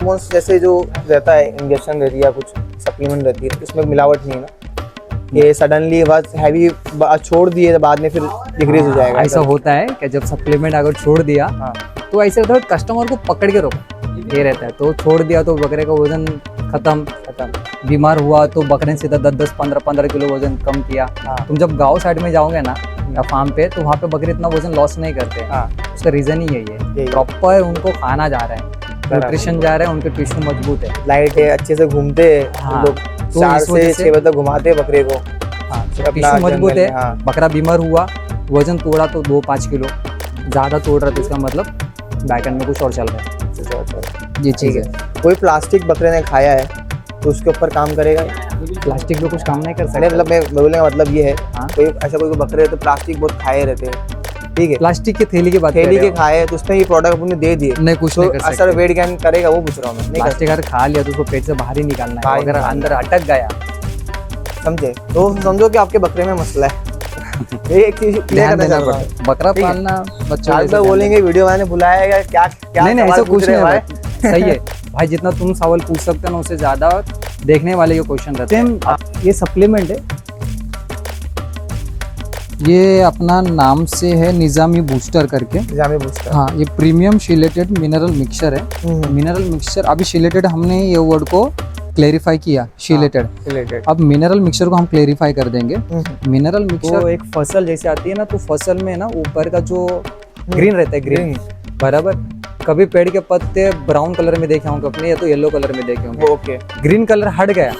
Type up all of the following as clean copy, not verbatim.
Almost जैसे जो रहता है इंजेक्शन रहती है या कुछ सप्लीमेंट रहती है, इसमें मिलावट नहीं है ना कि सडनली बस हैवी छोड़ दिए तो बाद में फिर डिक्रीज हो जाएगा। ऐसा होता है कि जब सप्लीमेंट अगर छोड़ दिया हाँ तो ऐसे होता है कस्टमर को पकड़ के रोको, ये रहता है। तो छोड़ दिया तो बकरे का वजन खत्म, बीमार हुआ तो बकरे ने सीधा 10-10, 15-15 किलो वजन कम किया। हाँ तुम जब गांव साइड में जाओगे ना या फार्म पे, तो वहाँ पे बकरे इतना वजन लॉस नहीं करते। हाँ उसका रीजन ही यही यही है, है। प्रॉपर उनको खाना जा रहा है, न्यूट्रिशन जा रहा है, उनके टिश्यू मजबूत है। लाइट है, अच्छे से घूमते हैं हाँ, लोग, तो 4 इस से वजह 6 बजे तक घुमाते हैं बकरे को। हाँ, अपना टिश्यू मजबूत जंगल है। में, हाँ। बकरा बीमार हुआ, वजन तोड़ा तो 2-5 किलो ज़्यादा तोड़ रहा, तो इसका मतलब बैकएंड में कुछ और चल रहा है। ये चीज़ है। कोई प्लास्टिक बकरे ने खाया है तो उसके ऊपर काम करेगा? प्लास्टिक पे कुछ काम नहीं कर नहीं, सकते। मतलब मैं बोलने का मतलब ये है, हाँ। कोई ऐसा कोई बकरे तो प्लास्टिक बहुत खाए रहते हैं, ठीक है, प्लास्टिक की थैली की बात कर थैली रहे के हो? खाए तो उसमें ये प्रोडक्ट अपने दे दिए नहीं, कुछ तो नहीं कर असर सकते। वेट गेन करेगा, वो पूछ रहा हूँ मैं। नहीं कर प्लास्टिक अगर खा लिया तो उसको पेट से बाहर ही निकालना है, बाहर अगर निकालना अंदर अटक गया। समझे? तो समझो कि आपके बकरे में मसला है। ये एक चीज क्लियर ध्यान करना देना चाह रहा हूँ। पड़ता है। बकरा ठीक है। पालना बच्चों आज जैसे तक ध्यान बोलेंगे वीडियो मैंने बुलाया है क्या क्या नहीं ऐसा सवाल कुछ पूछ रहे नहीं हैं है भाई? भाई। सही है भाई, जितना तुम सवाल पूछ सकते हो ना उससे ज्यादा देखने वाले के क्वेश्चन रहते हैं। ये सप्लीमेंट है, ये अपना नाम से है निजामी बूस्टर करके। निजामी बूस्टर। हाँ, ये प्रीमियम शिलेटेड मिनरल मिक्सचर है। मिनरल मिक्सचर, अभी शिलेटेड हमने ये वर्ड को क्लेरिफाई किया, शिलेटेड। रिलेटेड। अब मिनरल मिक्सचर को हम क्लेरिफाई कर देंगे। मिनरल मिक्सचर तो एक फसल जैसे आती है ना, तो फसल में ना ऊपर का जो ग्रीन रहता है, ग्रीन बराबर। कभी पेड़ के पत्ते ब्राउन कलर में देखे होंगे अपने, या तो येलो कलर में देखे होंगे। ओके। ग्रीन कलर हट गया,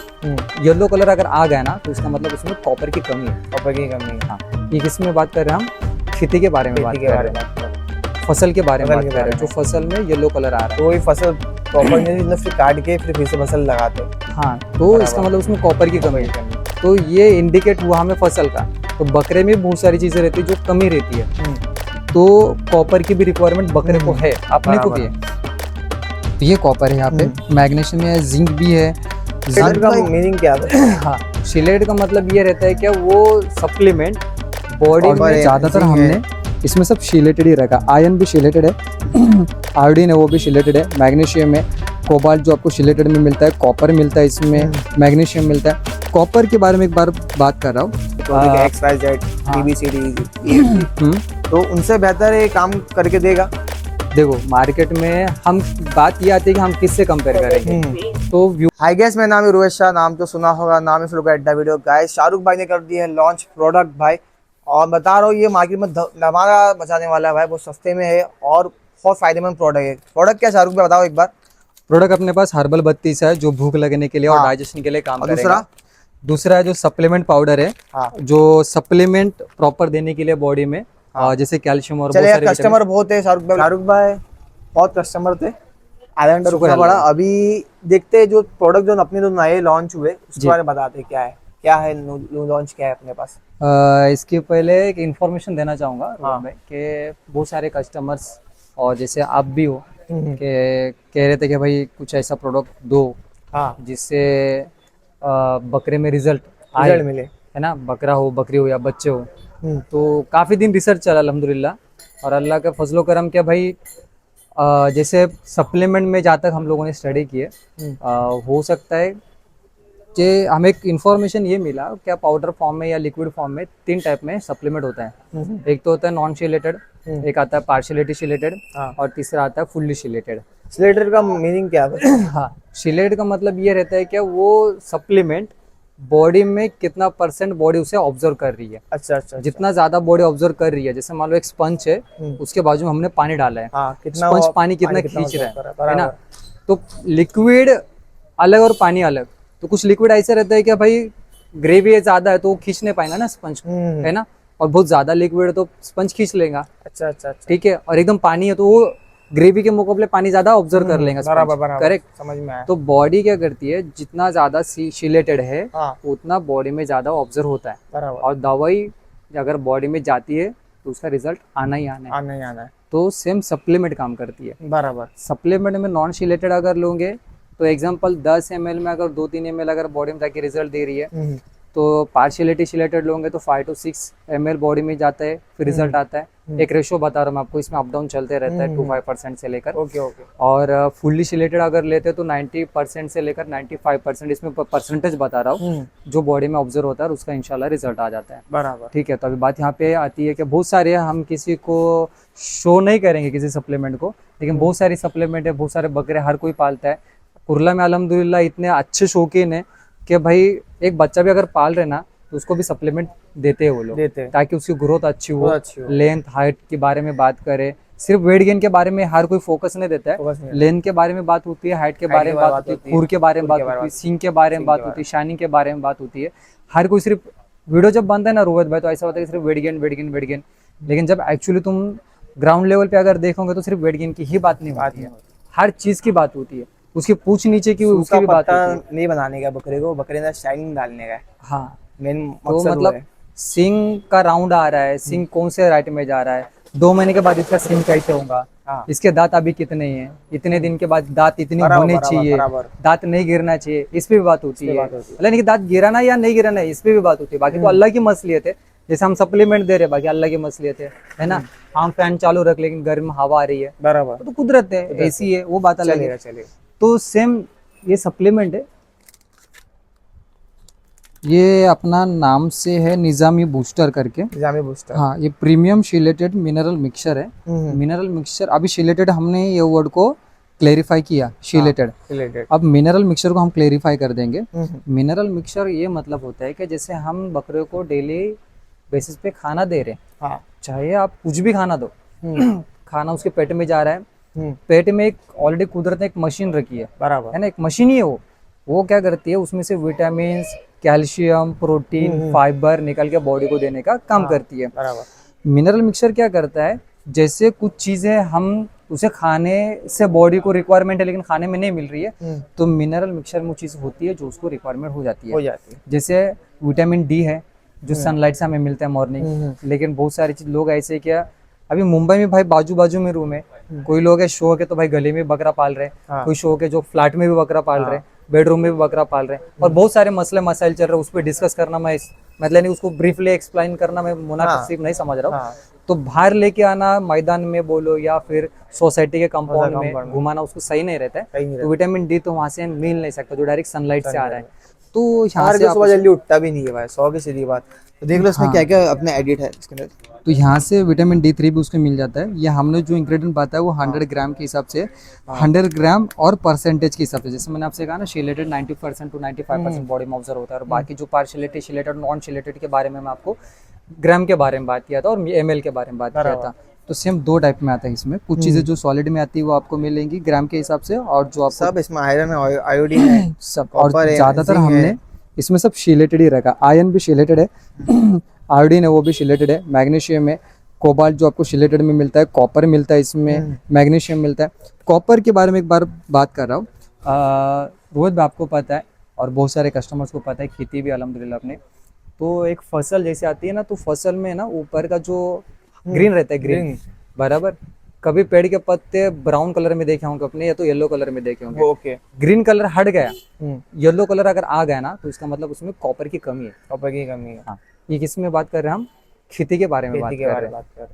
येलो कलर अगर आ गया ना, तो इसका मतलब उसमें कॉपर की कमी है। कॉपर की कमी है। हाँ, ये किस में बात कर रहे हैं हम? खेती के बारे में बात खेती कर के रहे बारे हैं, में। फसल के बारे में फसल बात के कर रहे बारे हैं, जो फसल में येलो कलर आ रहा है। तो वही फसल प्रॉपर नहीं, फिर काट के फिर से फसल लगाते हैं। हाँ, तो इसका मतलब उसमें कॉपर की कमी है। तो ये इंडिकेट हुआ हमें फसल का। तो बकरे में बहुत सारी चीजें रहती है जो कमी रहती है, तो कॉपर की भी रिक्वायरमेंट बकरे को है, अपने को भी है। तो ये कॉपर है, यहाँ पे मैग्नीशियम है, जिंक भी है। शिलेट का मीनिंग क्या है? हाँ, शिलेट का मतलब ये रहता है कि वो सप्लीमेंट बॉडी में ज्यादातर हमने इसमें सब शिलेटेड ही रखा। आयरन भी शिलेटेड है, आयोडीन है वो भी शिलेटेड है, मैग्नीशियम है, कोबाल्ट जो आपको शिलेटेड में मिलता है, कॉपर मिलता है इसमें, मैग्नीशियम मिलता है। कॉपर के बारे में एक बार बात कर रहा हूँ। XYZ ABCD, तो उनसे बेहतर ये काम करके देगा। देखो, मार्केट में हम बात ये आती है कि हम किससे कंपेयर करेंगे। तो हाय गाइस, मेरा नाम है रोहित शाह, नाम तो सुना होगा, नाम इस अड्डा वीडियो। गाइस, शाहरुख भाई ने कर दिया है लॉन्च प्रोडक्ट भाई, और बता रहा हूँ ये मार्केट में धमाका मचाने वाला है भाई। बहुत सस्ते में है और बहुत फायदेमंद प्रोडक्ट है। प्रोडक्ट क्या शाहरुख भाई बताओ एक बार। प्रोडक्ट अपने पास हर्बल 32 है, जो भूख लगने के लिए और डाइजेशन के लिए काम करेगा। दूसरा है जो सप्लीमेंट पाउडर है, जो सप्लीमेंट प्रॉपर देने के लिए बॉडी में, जैसे कैल्शियम और चलिए, कस्टमर बहुत है शाहरुख भाई बहुत कस्टमर थे, आधा घंटा रुकना पड़ा। अभी देखते हैं जो प्रोडक्ट जो अपने जो नए लॉन्च हुए उसके बारे में बताते क्या है लॉन्च क्या है अपने पास। इसके पहले एक इन्फॉर्मेशन देना चाहूँगा रोहन भाई कि बहुत सारे कस्टमर्स और जैसे आप भी हो कि कह रहे थे कि भाई कुछ ऐसा प्रोडक्ट दो जिससे बकरे में रिजल्ट मिले, है ना, बकरा हो, बकरी हो या बच्चे हो। तो काफ़ी दिन रिसर्च चला अल्हम्दुलिल्लाह, और अल्लाह का फजलो करम क्या भाई, जैसे सप्लीमेंट में जहाँ तक हम लोगों ने स्टडी की है, हो सकता है कि हमें एक इन्फॉर्मेशन ये मिला क्या पाउडर फॉर्म में या लिक्विड फॉर्म में 3 टाइप में सप्लीमेंट होता है। एक तो होता है नॉन शिलेटेड, एक आता है पार्शियलिटी शिलेटेड, और तीसरा आता है फुल्ली शिलेटेड। शिलेटेड का मीनिंग क्या है? हाँ, शिलेट का मतलब ये रहता है कि वो सप्लीमेंट बॉडी में कितना % बॉडी उसे ऑब्जर्व कर रही है। अच्छा। जितना ज्यादा बॉडी ऑब्जर्व कर रही है, जैसे मान लो एक स्पंज है, उसके बाजू में हमने पानी डाला है, स्पंज पानी कितना खींच रहा है ना। तो लिक्विड अलग और पानी अलग। तो कुछ लिक्विड ऐसे रहता है कि भाई ग्रेवी ज्यादा है तो वो खींच नहीं पाएगा ना स्पंज, है ना, और बहुत ज्यादा लिक्विड है तो स्पंज खींच लेगा। अच्छा, ठीक है, और एकदम पानी है तो वो ग्रेवी के मुकाबले पानी ज्यादा ऑब्जर्व कर लेंगे। करेक्ट, समझ में आया। तो बॉडी क्या करती है, जितना ज्यादा शिलेटेड है उतना बॉडी में ज्यादा ऑब्जर्व होता है, और दवाई अगर बॉडी में जाती है तो उसका रिजल्ट आना ही आना है। तो सेम सप्लीमेंट काम करती है बराबर। सप्लीमेंट में नॉन शिलेटेड अगर लोगे तो एग्जांपल 10 ml में अगर 2-3 ml अगर बॉडी में जाके रिजल्ट दे रही है, तो पार्शियलिटी सिलेटेड लोगे तो 5 to 6 ml बॉडी में जाता है, फिर रिजल्ट आता है। एक रेशो बता रहा हूँ मैं आपको, इसमें अप डाउन चलते रहता है 2-5% से लेकर। Okay okay. और फुल्ली सिलेटेड अगर लेते हैं तो 90% से लेकर 95%, इसमें परसेंटेज बता रहा हूँ, जो बॉडी में ऑब्जर्व होता है उसका इंशाल्लाह रिजल्ट आ जाता है। बराबर। ठीक है, तो अभी बात यहाँ पे आती है कि बहुत सारे हम किसी को शो नहीं करेंगे किसी सप्लीमेंट को, लेकिन बहुत सारी सप्लीमेंट है, बहुत सारे बकरे हर कोई पालता है। कुर्ला में अल्हम्दुलिल्लाह इतने अच्छे शौकीन है कि भाई एक बच्चा भी अगर पाल रहे ना तो उसको भी सप्लीमेंट देते हैं वो लोग, देते हैं। ताकि उसकी ग्रोथ अच्छी हो, अच्छी हो। लेंथ हाइट के बारे में बात करे। सिर्फ वेट गेन के बारे में हर कोई फोकस नहीं देता फोकस है, नहीं लेंथ के बारे में बात होती है, हाइट के बारे में बात होती है, खुर के बारे में बात होती है, सींग के बारे में बात होती है, शाइनिंग के बारे में बात होती है। हर कोई सिर्फ वीडियो जब बनता है ना रोहित भाई, तो ऐसा होता है कि सिर्फ weight gain weight gain weight gain, लेकिन जब एक्चुअली तुम ग्राउंड लेवल पे अगर देखोगे तो सिर्फ वेट गेन की ही बात नहीं होती है, हर चीज की बात होती है। उसकी पूछ नीचे की उसकी भी बात होती है। नहीं बनाने का बकरे को, बकरे में शाइनिंग डालने का है। हाँ, मेन तो मकसद वो मतलब है। सिंग का राउंड आ रहा है, सिंग कौन से राइट में जा रहा है, 2 महीने के बाद इसका सिंग कैसे होगा, हाँ। इसके दांत अभी कितने हैं, इतने दिन के बाद दांत इतनी बराबर, होने बराबर, चाहिए, बराबर। दांत नहीं गिरना चाहिए, इस पे भी बात होती है। बात होती है। मतलब नहीं कि दांत गिराना या नहीं गिराना है, इस पे भी बात होती है। बाकी तो अल्लाह की मसलियत है, जैसे हम सप्लीमेंट दे रहे हैं, बाकी अल्लाह की मसलियत है ना। हम फैन चालू रख लेकिन गर्म हवा आ रही है, बराबर। तो कुदरत है, ऐसी है, वो बात अलग है। चलेगा चलेगा। तो सेम ये सप्लीमेंट है, ये अपना नाम से है निज़ामी बूस्टर करके। निज़ामी बूस्टर। हाँ, ये प्रीमियम शिलेटेड मिनरल मिक्सचर है। मिनरल मिक्सचर, अभी शिलेटेड हमने ये वर्ड को क्लेरिफाई किया, शिलेटेड। रिलेटेड। अब मिनरल मिक्सचर को हम क्लेरिफाई कर देंगे। मिनरल मिक्सचर ये मतलब होता है कि जैसे हम बकरे को डेली बेसिस पे खाना दे रहे हैं, हाँ। चाहे आप कुछ भी खाना दो, खाना उसके पेट में जा रहा है, पेट में एक ऑलरेडी कुदरत ने एक मशीन रखी है, बराबर। है ना, एक मशीन ही है वो क्या करती है, उसमें से विटामिन, कैल्शियम, प्रोटीन, फाइबर निकल के बॉडी को देने का काम करती है। बराबर। मिनरल मिक्सचर क्या करता है, जैसे कुछ चीजें हम उसे खाने से बॉडी को रिक्वायरमेंट है लेकिन खाने में नहीं मिल रही है, तो मिनरल मिक्सचर में वो चीज होती है जो उसको रिक्वायरमेंट हो जाती है। जैसे विटामिन डी है जो सनलाइट से हमें मिलता है मॉर्निंग, लेकिन बहुत सारी चीज लोग ऐसे क्या, अभी मुंबई में भाई बाजू बाजू में रूम है, कोई लोग है शो के तो भाई गली में बकरा पाल रहे हैं, कोई शो के जो फ्लैट में भी बकरा पाल रहे हैं, बेडरूम में भी बकरा पाल रहे हैं, और बहुत सारे मसले मसाइल चल रहे हैं, उस पर डिस्कस करना मैं मतलब नहीं, उसको ब्रीफली एक्सप्लेन करना मैं मुनासिब नहीं समझ रहा हूँ। तो बाहर लेके आना, मैदान में बोलो या फिर सोसाइटी के कंपाउंड में घुमाना, उसको सही नहीं रहता है। तो विटामिन डी तो वहां से मिल नहीं सकता जो डायरेक्ट सनलाइट से आ रहा है। तो यहाँ से सुबह जल्दी उठता भी नहीं है भाई, 100 की सीधी बात। तो देख लो इसमें क्या क्या अपने एडिट है इसके अंदर। तो यहाँ से विटामिन D3 भी उसको मिल जाता है। ये हमने जो इंग्रेडिएंट बताया वो 100 ग्राम के हिसाब से, 100 ग्राम और परसेंटेज के हिसाब से, जैसे मैंने आपसे कहा ना शिलेटेड 90% to 95% बॉडी में ऑब्जर्व होता है, और बाकी जो पार्शियलिटी शिलेटेड नॉन शिलेटेड के बारे में मैं आपको ग्राम के बारे में बात किया था और ml के बारे में बात किया था। तो सेम 2 टाइप में आता है इसमें, कुछ चीजें जो सॉलिड में आती है वो आपको मिलेंगी ग्राम के हिसाब से, और जो आप सब इसमें आयरन है, आयोडीन है, सब, और ज्यादातर हमने इसमें सब शिलेटेड ही रखा। आयरन भी शिलेटेड है, आयोडीन है वो भी शिलेटेड है, मैग्नीशियम है, कोबाल्ट जो आपको शिलेटेड में मिलता है, कॉपर मिलता है इसमें, मैग्नीशियम मिलता है। कॉपर के बारे में एक बार बात कर रहा हूँ, रोहित भी आपको पता है और बहुत सारे कस्टमर्स को पता है, खेती भी अल्हम्दुलिल्लाह अपने, तो एक फसल जैसे आती है ना, तो फसल में ना ऊपर का जो ग्रीन रहता है, ग्रीन बराबर, कभी पेड़ के पत्ते ब्राउन कलर में देखे होंगे अपने, या तो येलो कलर में देखे होंगे। ओके। ग्रीन कलर हट गया, येलो कलर अगर आ गया ना, तो इसका मतलब उसमें कॉपर की कमी है। कॉपर की कमी है। हाँ, ये किस में बात कर रहे हैं हम, खेती के बारे में बात कर रहे हैं,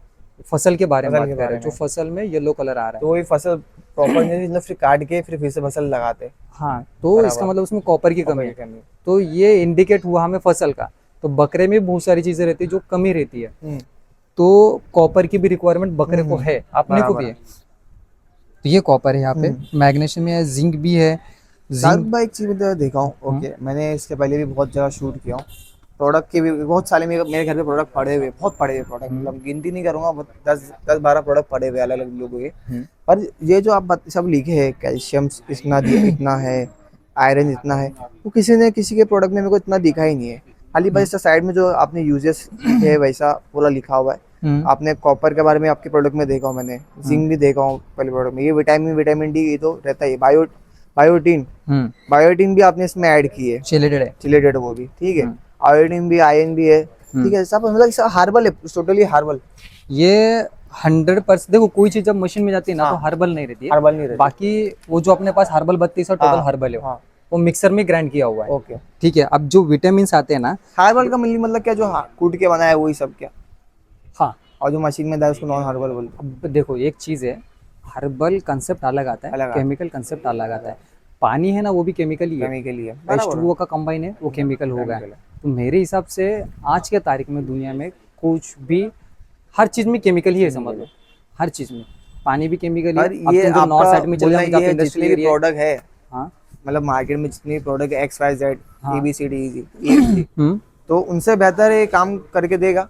फसल के बारे में बात कर रहे हैं, जो फसल में येलो कलर आ रहा है, तो वही फसल प्रॉपर नहीं, फिर काट के फिर से फसल लगाते। हाँ, तो इसका मतलब उसमें कॉपर की कमी है। तो ये इंडिकेट हुआ हमें फसल का। तो बकरे में बहुत सारी चीजें रहती है जो कमी रहती है, तो कॉपर की भी रिक्वायरमेंट बकरे को है, अपने को भी है। तो ये कॉपर है, यहाँ पे मैग्नीशियम है, जिंक भी है। भाई एक चीज मैं देखा हूँ, ओके, मैंने इसके पहले भी बहुत जगह शूट किया हूँ, प्रोडक्ट के भी बहुत सारे मेरे घर पे प्रोडक्ट पड़े हुए, बहुत पड़े हुए प्रोडक्ट, मतलब गिनती नहीं करूंगा, 10-12 प्रोडक्ट पड़े हुए अलग अलग लोगों के। पर ये जो आप सब लिखे है, कैल्शियम इतना है, आयरन इतना है, वो किसी ने किसी के प्रोडक्ट में मेरे को इतना दिखा ही नहीं है। खाली बस साइड में जो आपने यूजेस है वैसा पूरा लिखा हुआ है। आपने कॉपर के बारे में आपके प्रोडक्ट में देखा हूँ, मैंने जिंक भी देखा हूँ पहले प्रोडक्ट में, ये विटामिन डी ये तो रहता है, बायोटीन भी आपने इसमें ऐड की है, चिलेटेड वो भी ठीक है, आयोडीन भी, आयरन भी है, ठीक है, सब मतलब हर्बल है, टोटली हर्बल। ये 100% देखो, कोई चीज जब मशीन में जाती है ना, तो हर्बल नहीं रहती है, बाकी वो जो अपने पास हर्बल 32 और टोटल हर्बल है, वो मिक्सर में ग्राइंड किया हुआ है। ओके। ठीक है, अब जो विटामिन आते हैं ना, हर्बल का मतलब क्या, जो कूट के बनाया है वही सब क्या, हाँ और जो मशीन में डाल उसको नॉन हर्बल बोलते हैं? अब देखो एक चीज़ है, हर्बल कंसेप्ट अलग आता है, अलग आता है। केमिकल कंसेप्ट अलग आता है। पानी है ना वो भी केमिकल ही है, केमिकल ही है, H2O का कंबाइन है वो केमिकल हो गया है। तो मेरे हिसाब से आज के तारीख में दुनिया में कुछ भी हर चीज़ में केमिकल ही है, समझ लो हर चीज़ में। पानी भी केमिकल ही है। और अब ये तुम जो नॉर्थ आपका साइड में चले बोलना जाओ, ये है, इंडस्ट्रियल जितने भी एरिया है। प्रोडक्ट है, हाँ मतलब मार्केट में जितने भी प्रोडक्ट है XYZ हाँ। ABCD हम्म। तो उनसे बेहतर ये काम करके देगा।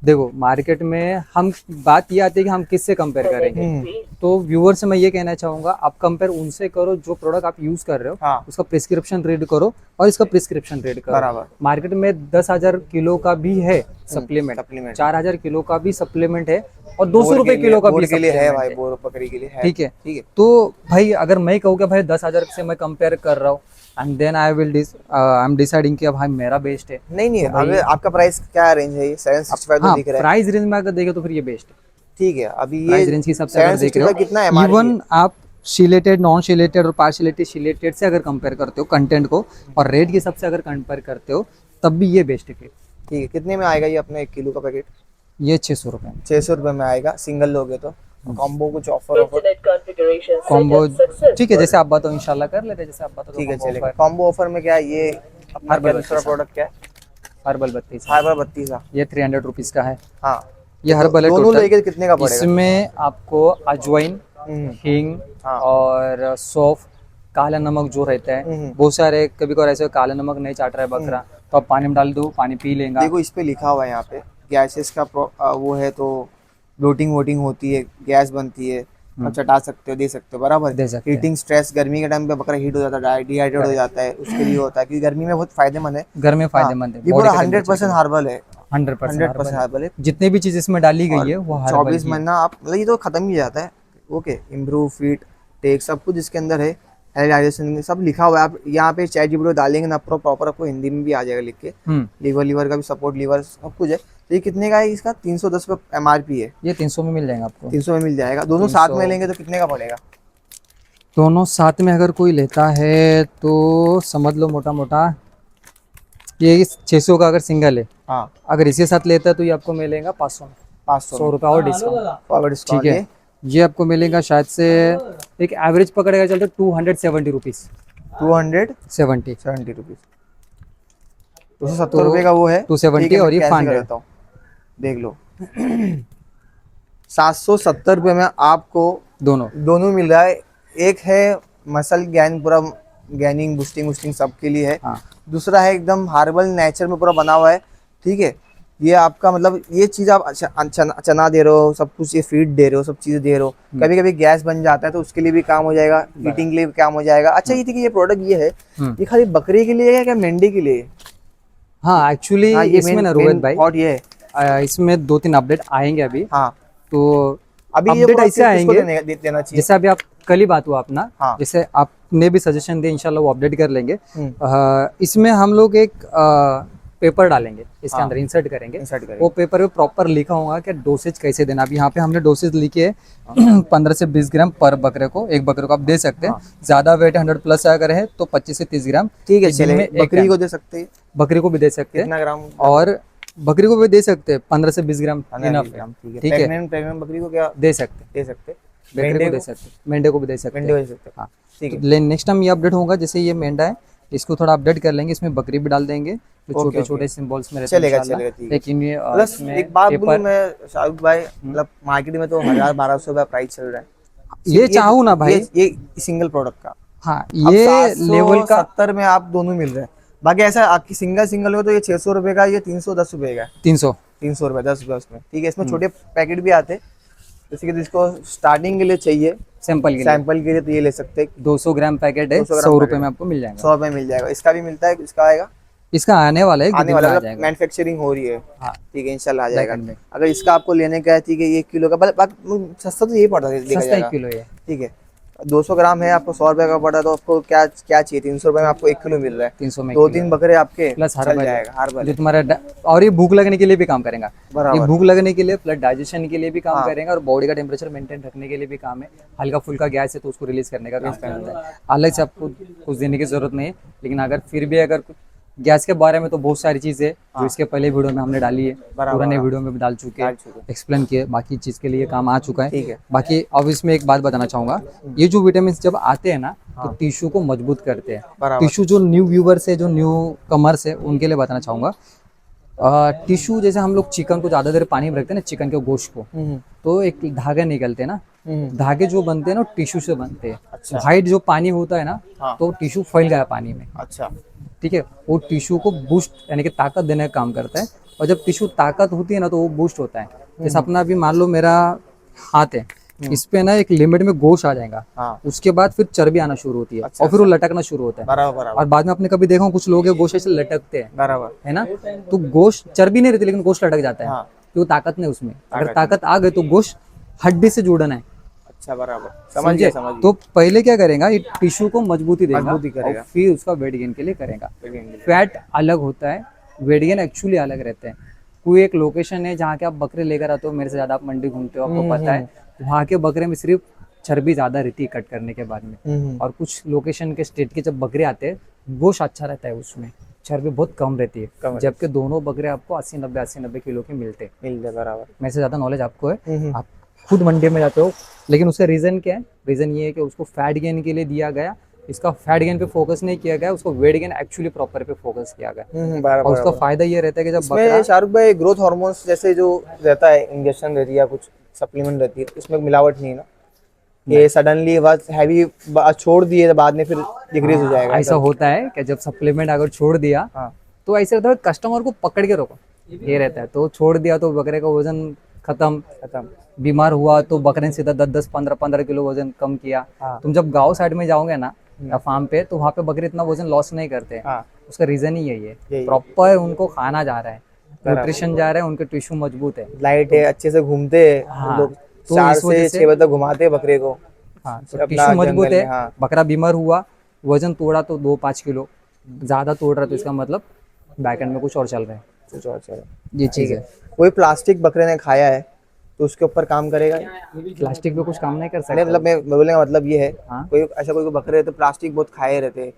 देखो मार्केट में हम बात ये आती है कि हम किससे कंपेयर करेंगे। तो व्यूअर से मैं ये कहना चाहूँगा, आप कंपेयर उनसे करो जो प्रोडक्ट आप यूज़ कर रहे हो, हाँ उसका प्रिस्क्रिप्शन रीड करो और इसका प्रिस्क्रिप्शन रीड करो। बराबर। मार्केट में 10,000 किलो का भी है सप्लीमेंट, सप्लीमेंट 4,000 किलो का भी सप्लीमेंट है और 200 रुपए किलो का भी के लिए है सप्लीमेंट भाई, है। बोर बकरी के लिए है। ठीक है, ठीक है। तो भाई अगर मैं कहूँ कि भाई 10,000 से मैं कंपेयर कर रहा हूँ and then I am deciding कि भाई मेरा बेस्ट है। नहीं नहीं, तो भाई अगर आपका प्राइस क्या रेंज है, ये 765 तो हाँ, दिख रहा है। प्राइस रेंज में अगर देखे तो फिर ये बेस्ट है। ठीक है, अभी ये प्राइस रेंज के हिसाब से अगर देख 760 रहे का कितना हो, MRP है? इवन आप शिलेटेड, नॉन शिलेटेड और पार्शिलेटेड शिलेटेड से अगर कंपेयर करते हो कंटेंट को और रेट के हिसाब से अगर कंपेयर करते हो, तब भी ये बेस्ट है। ठीक है, कितने में आएगा ये अपने 1 किलो का पैकेट? ये 600 रुपये में। 600 रुपये में आएगा, सिंगल लोगे तो। कॉम्बो कुछ ऑफर कॉम्बो ठीक है, जैसे आप बताओ इंशाल्लाह कर लेते हैं, जैसे आप बताओ। ठीक है चलेगा। कॉम्बो ऑफर में क्या है ये अपना, क्या दूसरा प्रोडक्ट क्या है? हर्बल 32 फाइबर 32 का। ये 300 रुपीज़ का है। हाँ, ये हर्बल है दोनों टोटल। लेके कितने का पड़ेगा? इसमें आपको अजवाइन, हींग हाँ। और सौंफ, काला नमक जो रहता है, बहुत सारे कभी कभार ऐसे काला नमक नहीं चाट रहा है बकरा, तो आप पानी में डाल दो, पानी पी लेगा। देखो इस पे लिखा हुआ है यहाँ पे, गैसेस का वो है, तो ब्लोटिंग वोटिंग होती है, गैस बनती है, आप चटा सकते हो, दे सकते हो, बराबर। दे सकते हैं। हीटिंग स्ट्रेस, गर्मी के टाइम पे बकरा हीट हो जाता है, डिहाइड्रेट हो जाता है, उसके लिए होता है, क्योंकि गर्मी में बहुत फायदेमंद है। घर में फायदेमंद है। ये पूरा 100% हर्बल है, 100% हर्बल है। जितनी भी चीज इसमें डाली गई है वो हर्बल 24 महीना आप, मतलब ये तो खत्म ही जाता है। ओके, इम्प्रूव फिट टेक सब कुछ इसके अंदर है, डाइजेशन सब लिखा हुआ है। आप यहाँ पे ChatGPT डालेंगे ना, प्रॉपर आपको हिंदी में भी आ जाएगा लिख के। लीवर का भी सपोर्ट, लीवर सब कुछ है। तो ये कितने का है? इसका 310 रुपये MRP है। ये 300 में मिल जाएगा आपको। 300 में मिल जाएगा। दोनों साथ में लेंगे तो कितने का पड़ेगा? दोनों साथ में अगर कोई लेता है तो समझ लो मोटा मोटा ये 600 का अगर सिंगल है। हाँ, अगर इसी साथ लेता है तो ये आपको मिलेगा 500 में, 500 100 और डिस्काउंट। ठीक ठीक है, ये आपको मिलेगा शायद से एक एवरेज पकड़ेगा चलते 270 रुपीज़। 270 रुपीज़, 270 रुपये का वो है। 270 ठीक है, और ये मैं cancel 500। करता हूँ, देख लो। 770 रुपये में आपको दोनों मिल रहा है। एक है मसल गैन, पूरा गैनिंग बूस्टिंग सबके लिए है। हाँ। दूसरा है एकदम हार्बल नेचर में पूरा बना हुआ है। ठीक है, ये आपका मतलब ये चीज़ आप चना दे रहे हो, सब कुछ ये फीड दे रहे हो, सब चीज़ें दे रहे हो। कभी कभी गैस बन जाता है तो उसके लिए भी काम हो जाएगा, हीटिंग के लिए भी काम हो जाएगा। अच्छा ये थी कि ये प्रोडक्ट ये है, ये खाली बकरी के लिए है क्या मेंढी के लिए? हाँ एक्चुअली इसमें ना रोहित भाई, और ये इसमें 2-3 अपडेट आएंगे अभी। हाँ, तो अभी ये अपडेट ऐसे आएंगे देना चाहिए। जैसे अभी आप कल ही बात हुआ अपना। हाँ। जैसे आपने भी सजेशन दिया, इंशाल्लाह वो अपडेट कर लेंगे। इसमें हम लोग एक पेपर डालेंगे इसके अंदर, इंसर्ट करेंगे। वो पेपर में प्रॉपर लिखा होगा कि डोसेज कैसे देना। अभी यहाँ पे हमने डोसेज लिखे है 15 से 20 ग्राम पर बकरे को, एक बकरे को आप दे सकते हैं। ज्यादा वेट 100+ अगर है तो 25 से 30 ग्राम। ठीक है, चले बकरी को दे सकते हैं, बकरी को भी दे सकते हैं। कितना ग्राम? और बकरी को भी दे सकते हैं 15 से 20 ग्राम इनफ है। ठीक है, प्रेग्नेंट बकरी को क्या दे सकते हैं, दे सकते? बकरे को दे सकते हैं, मेंढे को भी दे सकते हैं। हाँ ठीक है। तो नेक्स्ट टाइम ये अपडेट होगा, जैसे ये मेंढा है इसको थोड़ा अपडेट कर लेंगे, इसमें बकरी भी डाल देंगे तो छोटे छोटे सिंबल्स में रहते हैं चलेगा इंशाल्लाह। चलेगा, ठीक है। लेकिन ये प्लस एक बात बोलूं मैं शाहरुख भाई, मतलब मार्केट में तो 1000-1200 का प्राइस चल रहा है। ये चाहूँ ना भाई, ये सिंगल प्रोडक्ट का। हाँ ये लेवल का 70 में आप दोनों मिल रहे हैं। बाकी ऐसा आपकी सिंगल हो तो ये 600 रुपए का, ये 310 रुपए का। 300 रुपए 10 रुपए उसमें। ठीक है, इसमें छोटे पैकेट भी आते हैं, जैसे कि जिसको स्टार्टिंग के लिए चाहिए, सैंपल के लिए तो ये ले सकते हैं। 200 ग्राम पैकेट है, 100 रुपए में आपको मिल जाएगा। 100 रुपए मिल जाएगा। इसका भी मिलता है, इसका आएगा, इसका आने वाला है, आने वाला है, मैन्युफैक्चरिंग हो रही है। हाँ ठीक है, इंशाल्लाह आ जाएगा। अगर इसका आपको लेने का है, ठीक है, 1 किलो का, सस्ता तो यही पड़ता है, सस्ता 1 किलो है। ठीक है, 200 ग्राम है, आपको 100 रुपए का पड़ा, तो आपको क्या क्या चाहिए, 300 रुपए में आपको 1 किलो मिल रहा है। 300 में 2-3 बकरे आपके प्लस चल जाएगा हर जो तुम्हारा और ये भूख लगने के लिए भी काम करेगा। ये बराबर। भूख लगने के लिए प्लस डाइजेशन के लिए भी काम हाँ। करेगा और बॉडी का टेम्परेचर मेंटेन रखने के लिए भी काम है। हल्का फुल्का गैस है तो उसको रिलीज करने का काम करता है। अलग से आपको कुछ देने की जरूरत नहीं है, लेकिन अगर फिर भी अगर गैस के बारे में तो बहुत सारी चीज़ है जो इसके पहले वीडियो में हमने डाली है, पुराने वीडियो में भी डाल चुके हैं, एक्सप्लेन किए, बाकी चीज़ के लिए काम आ चुका है। ठीक है। बाकी अब इसमें एक बात बताना चाहूँगा, ये जो विटामिन जब आते हैं ना तो टिश्यू को मजबूत करते हैं। बराबर। टिश्यू जो न्यू व्यूवर्स है, जो न्यू कमर्स है, उनके लिए बताना चाहूँगा, टिश्यू जैसे हम लोग चिकन को ज़्यादा देर पानी में रखते हैं ना, चिकन के गोश्त को, तो एक धागे निकलते हैं ना, धागे जो बनते हैं ना टिश्यू से बनते हैं। अच्छा। वाइट जो पानी होता है ना, हाँ। तो टिश्यू फैल गया पानी में, अच्छा। ठीक है, वो टिश्यू को बूस्ट यानी कि ताकत देने का काम करता है। और जब टिश्यू ताकत होती है ना तो वो बूस्ट होता है। जैसे अपना अभी मान लो मेरा हाथ है, इस पे ना एक लिमिट में गोश्त आ जाएगा, हाँ। उसके बाद फिर चर्बी आना शुरू होती है। अच्छा, और फिर वो लटकना शुरू होता है। बराबर और बाद में आपने कभी देखा हो, कुछ लोग हैं गोश्त ऐसे लटकते हैं, बराबर। है ना, तो गोश्त चर्बी नहीं रहती लेकिन गोश्त लटक जाता है। हाँ। तो ताकत नहीं उसमें, अगर ताकत आ गई तो गोश्त हड्डी से जुड़ना है। अच्छा, बराबर, समझ गया। तो पहले क्या करेगा, ये टिश्यू को मजबूती देगा करेगा। और फिर उसका वेट गेन के लिए करेगा। फैट अलग होता है, वेट गेन एक्चुअली अलग रहते हैं। कोई एक लोकेशन है जहाँ के आप बकरे लेकर आते हो, मेरे से ज्यादा आप मंडी घूमते हो, आपको पता है, वहाँ के बकरे में सिर्फ चर्बी ज्यादा रहती है कट करने के बाद में। और कुछ लोकेशन के स्टेट के जब बकरे आते हैं, गोश्त अच्छा रहता है, उसमें चर्बी बहुत कम रहती है, जबकि दोनों बकरे आपको 80-90 किलो के मिलते हैं। बराबर। मेरे से ज्यादा नॉलेज आपको है, आप खुद मंडी में जाते हो, लेकिन उसका रीजन क्या है? रीजन ये है कि उसको फैट गेन के लिए दिया गया, इसका फैट गेन पे फोकस नहीं किया गया, उसको वेट गेन एक्चुअली प्रॉपर पे फोकस किया गया। और उसका फायदा ये रहता है कि जब बकरा, शाहरुख भाई, ग्रोथ हार्मोन्स जैसे जो रहता है, इंजेक्शन रहती है या कुछ सप्लीमेंट रहती है, इसमें मिलावट नहीं है ना, ये सडनली बस हैवी छोड़ दिए तो बाद में फिर डिक्रीज हो जाएगा? ऐसा होता है कि जब सप्लीमेंट अगर छोड़ दिया तो ऐसा रहता है कस्टमर को पकड़ के रोको, ये रहता है। तो छोड़ दिया तो बकरे का वजन खत्म, बीमार हुआ तो बकरे ने सीधा 10-10, 15-15 किलो वजन कम किया। तुम जब गांव साइड में जाओगे ना या फार्म पे, तो वहाँ पे बकरे इतना वजन लॉस नहीं करते। उसका रीजन ही यही है, प्रॉपर उनको खाना जा रहा है, न्यूट्रिशन जा रहा है, उनके टिश्यू मजबूत है, लाइट है, अच्छे से घूमते हैं लोग, 4 से 6 बजे तक घुमाते हैं बकरे को। हाँ, तो टिश्यू मजबूत है। बकरा बीमार हुआ, वजन तोड़ा तो 2-5 किलो ज्यादा तोड़ रहा है, तो इसका मतलब बैकएंड में कुछ और चल रहा है, कुछ और चल रहा है। ये चीज है। कोई प्लास्टिक बकरे ने खाया है तो उसके ऊपर काम करेगा? प्लास्टिक पे कुछ काम नहीं कर सकता। मतलब मैं बोलने का मतलब ये है, कोई ऐसा कोई बकरे तो प्लास्टिक बहुत खाए रहते हैं,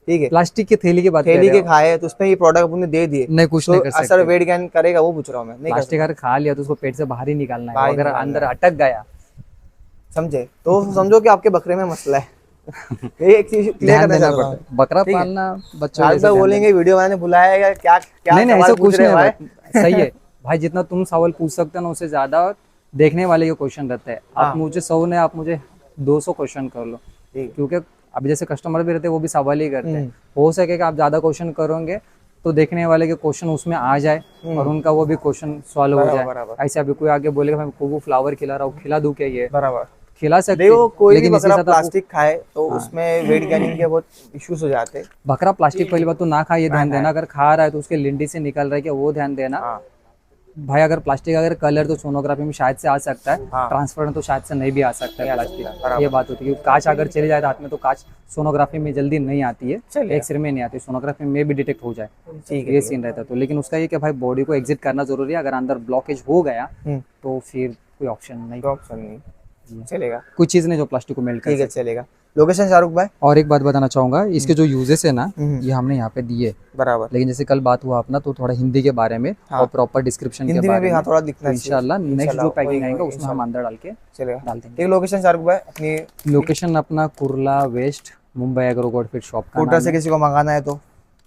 ठीक है, प्लास्टिक की थैली की बात, थैली के खाए तो उसमें ये प्रोडक्ट अपने दे दिए, नहीं कुछ नहीं कर सकते। असर वेट गेन करेगा वो पूछ रहा हूँ मैं। नहीं, प्लास्टिक अगर खा लिया तो उसको पेट से बाहर ही निकालना है, अगर अंदर अटक गया, समझे, तो समझो कि आपके बकरे में मसला है। ये एक चीज क्लियर करना चाहता हूं। बकरा पालना बच्चों जैसे बोलेंगे वीडियो मैंने बुलाया है, क्या क्या नहीं ऐसा कुछ नहीं है, सही है भाई, जितना तुम सवाल पूछ सकते हो ना, उससे ज्यादा देखने वाले के क्वेश्चन रहते हैं। आप मुझे 100 ने, आप मुझे 200 क्वेश्चन कर लो, क्योंकि अभी जैसे कस्टमर भी रहते हैं वो भी सवाल ही करते हैं। हो सके कि आप ज्यादा क्वेश्चन करोगे तो देखने वाले के क्वेश्चन उसमें आ जाए और उनका वो भी क्वेश्चन सॉल्व हो जाए। ऐसे अभी कोई आगे बोलेगा मैं को फ्लावर खिला रहा हूँ, खिला दूं क्या? ये बराबर खिला सकते हो, कोई भी बकरा प्लास्टिक खाए तो उसमें वेट गेनिंग के बहुत इश्यूज हो जाते हैं। बकरा प्लास्टिक पहली बात तो ना खाए, ये ध्यान देना। अगर खा रहा है तो उसके लिंडी से निकल रहा है क्या, वो ध्यान देना भाई। अगर प्लास्टिक अगर कलर तो सोनोग्राफी में शायद से आ सकता है, ट्रांसपेरेंट तो शायद से नहीं भी आ सकता है प्लास्टिक, ये बात होती है। कांच अगर चले जाए हाथ में तो कांच सोनोग्राफी में जल्दी नहीं आती है, एक्सरे में नहीं आती, सोनोग्राफी में भी डिटेक्ट हो जाए, ये सीन रहता है। तो लेकिन उसका ये कि भाई बॉडी को एग्जिट करना जरूरी है। अगर अंदर ब्लॉकेज हो गया तो फिर कोई ऑप्शन नहीं चलेगा, कुछ चीज नहीं जो प्लास्टिक को मेल्ट कर। ठीक है, चलेगा। लोकेशन शाहरुख भाई, और एक बात बताना चाहूंगा, इसके जो यूजेस है ना, ये हमने यहाँ पे दिए बराबर, लेकिन जैसे कल बात हुआ अपना, तो थोड़ा हिंदी के बारे में और प्रॉपर डिस्क्रिप्शन के बारे में थोड़ा दिखना चाहिए। इंशाल्लाह नेक्स्ट जो पैकिंग आएगा उसमें हम अंदर डाल के डाल देंगे। ठीक, लोकेशन शाहरुख भाई अपनी? लोकेशन अपना Kurla west, Mumbai agro goldfield shop का। पोर्टर से किसी को मंगाना है तो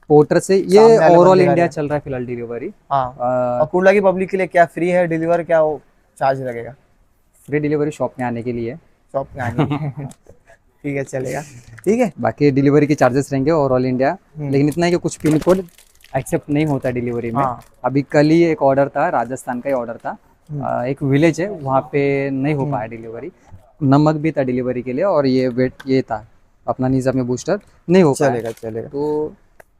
पोर्टर से, ये ओवरऑल इंडिया चल रहा है फिलहाल डिलीवरी। और कुर्ला की पब्लिक के लिए क्या फ्री है डिलीवर, क्या वो चार्ज लगेगा? फ्री डिलीवरी शॉप में आने के लिए, शॉप में आने ठीक है, चलेगा, ठीक है। बाकी डिलीवरी के चार्जेस रहेंगे ओवरऑल इंडिया, लेकिन इतना है कि कुछ पिन कोड एक्सेप्ट नहीं होता डिलीवरी में। अभी कल ही एक ऑर्डर था, राजस्थान का ही ऑर्डर था, एक विलेज है वहाँ पे नहीं हो पाया डिलीवरी। नमक भी था डिलीवरी के लिए और ये वेट ये था अपना निज़ाम में बूस्टर नहीं हो पाया। चलेगा। तो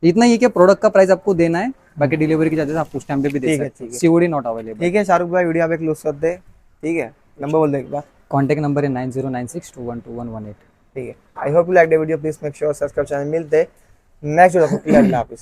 इतना ही कि प्रोडक्ट का प्राइस आपको देना है, बाकी डिलीवरी के चार्जेस आप उस टाइम पे भी दे सकते हैं। COD not available. ठीक है शाहरुख भाई, वीडियो पे क्लोज कर दे, ठीक है। नंबर बोल दे एक बार। कॉन्टैक्ट नंबर है 9096212118। ठीक है, I hope you like the video, please make sure subscribe channel. मिलते नेक्स्ट वीडियो, अल्लाह हाफिज़।